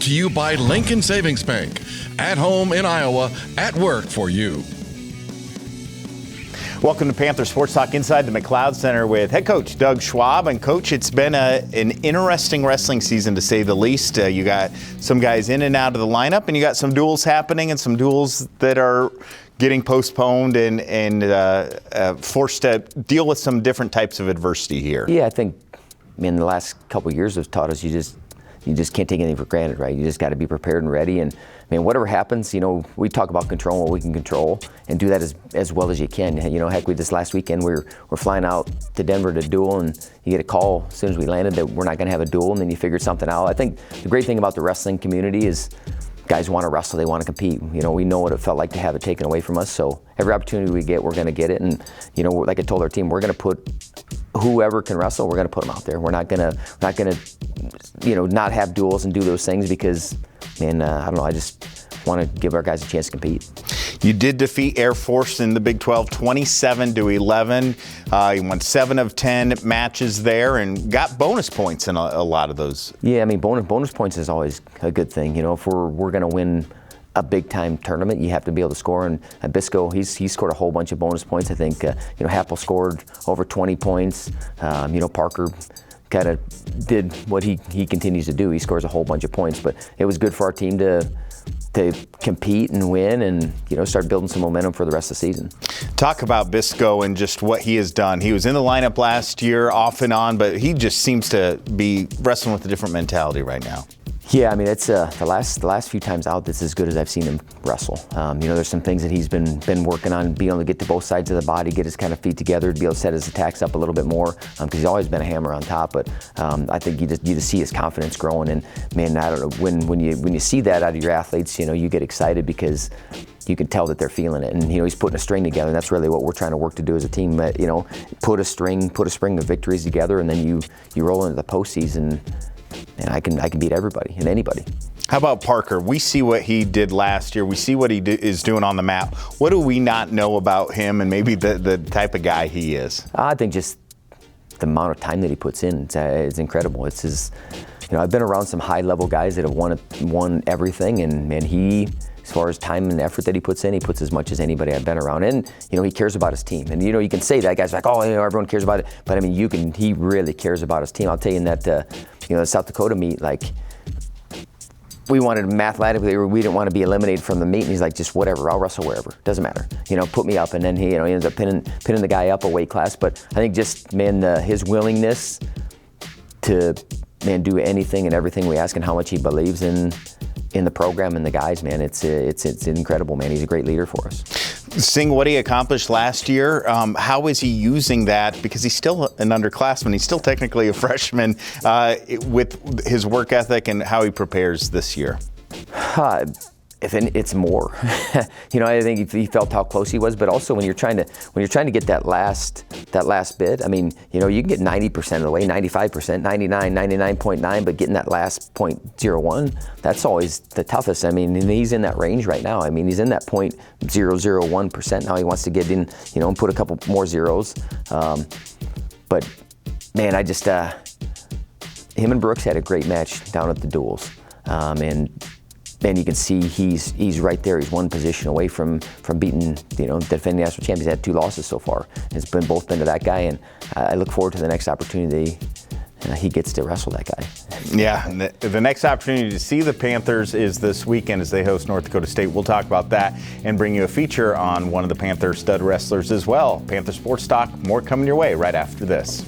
to you by Lincoln Savings Bank. At home in Iowa, at work for you. Welcome to Panther Sports Talk inside the McLeod Center with head coach Doug Schwab. And coach, it's been an interesting wrestling season to say the least. You got some guys in and out of the lineup, and you got some duels happening and some duels that are getting postponed and forced to deal with some different types of adversity here. Yeah, I think the last couple of years have taught us you just can't take anything for granted, right? You just got to be prepared and ready. And whatever happens, we talk about controlling what we can control and do that as well as you can. Heck, this last weekend we're flying out to Denver to duel, and you get a call as soon as we landed that we're not going to have a duel, and then you figure something out. I think the great thing about the wrestling community is guys want to wrestle, they want to compete. We know what it felt like to have it taken away from us. So every opportunity we get, we're going to get it. And like I told our team, we're going to put whoever can wrestle, we're going to put them out there. We're not going to not have duels and do those things because, I don't know, I just want to give our guys a chance to compete. You did defeat Air Force in the Big 12, 27-11. You won 7 of 10 matches there and got bonus points in a lot of those. Yeah, bonus points is always a good thing. If we're going to win a big-time tournament, you have to be able to score. And Bisco, he scored a whole bunch of bonus points. I think, Happel scored over 20 points. Parker kind of did what he continues to do. He scores a whole bunch of points. But it was good for our team to compete and win and start building some momentum for the rest of the season. Talk about Bisco and just what he has done. He was in the lineup last year off and on, but he just seems to be wrestling with a different mentality right now. Yeah, it's the last few times out, that's as good as I've seen him wrestle. There's some things that he's been working on, being able to get to both sides of the body, get his kind of feet together, to be able to set his attacks up a little bit more, because he's always been a hammer on top. But I think you just see his confidence growing. And I don't know, when you see that out of your athletes, you get excited because you can tell that they're feeling it. And he's putting a string together, and that's really what we're trying to work to do as a team. Put a spring of victories together, and then you roll into the postseason. And I can beat everybody and anybody. How about Parker? We see what he did last year. We see what he is doing on the map. What do we not know about him and maybe the type of guy he is? I think just the amount of time that he puts in, it's incredible. It's his, I've been around some high-level guys that have won everything, and he, as far as time and effort that he puts in, he puts as much as anybody I've been around. And, he cares about his team. And, you can say that, guys like, oh, everyone cares about it. But, he really cares about his team. I'll tell you in that, the South Dakota meet, we wanted mathematically, we didn't want to be eliminated from the meet. And he's like, just whatever, I'll wrestle wherever. Doesn't matter. Put me up. And then he ends up pinning the guy up a weight class. But I think just, his willingness to, do anything and everything we ask and how much he believes in the program and the guys, it's incredible, man. He's a great leader for us. Seeing what he accomplished last year, how is he using that? Because he's still an underclassman. He's still technically a freshman with his work ethic and how he prepares this year. It's more. I think he felt how close he was, but also when you're trying to get that last bit, you can get 90% of the way, 95%, 99, 99.9, but getting that last 0.01, that's always the toughest. And he's in that range right now. He's in that 0.001% now. He wants to get in, and put a couple more zeros. But man, him and Brooks had a great match down at the duels, and you can see he's right there. He's one position away from beating, defending national champions. He's had 2 losses so far. It's both been to that guy, and I look forward to the next opportunity he gets to wrestle that guy. Yeah, and the next opportunity to see the Panthers is this weekend as they host North Dakota State. We'll talk about that and bring you a feature on one of the Panther stud wrestlers as well. Panther Sports Talk, more coming your way right after this.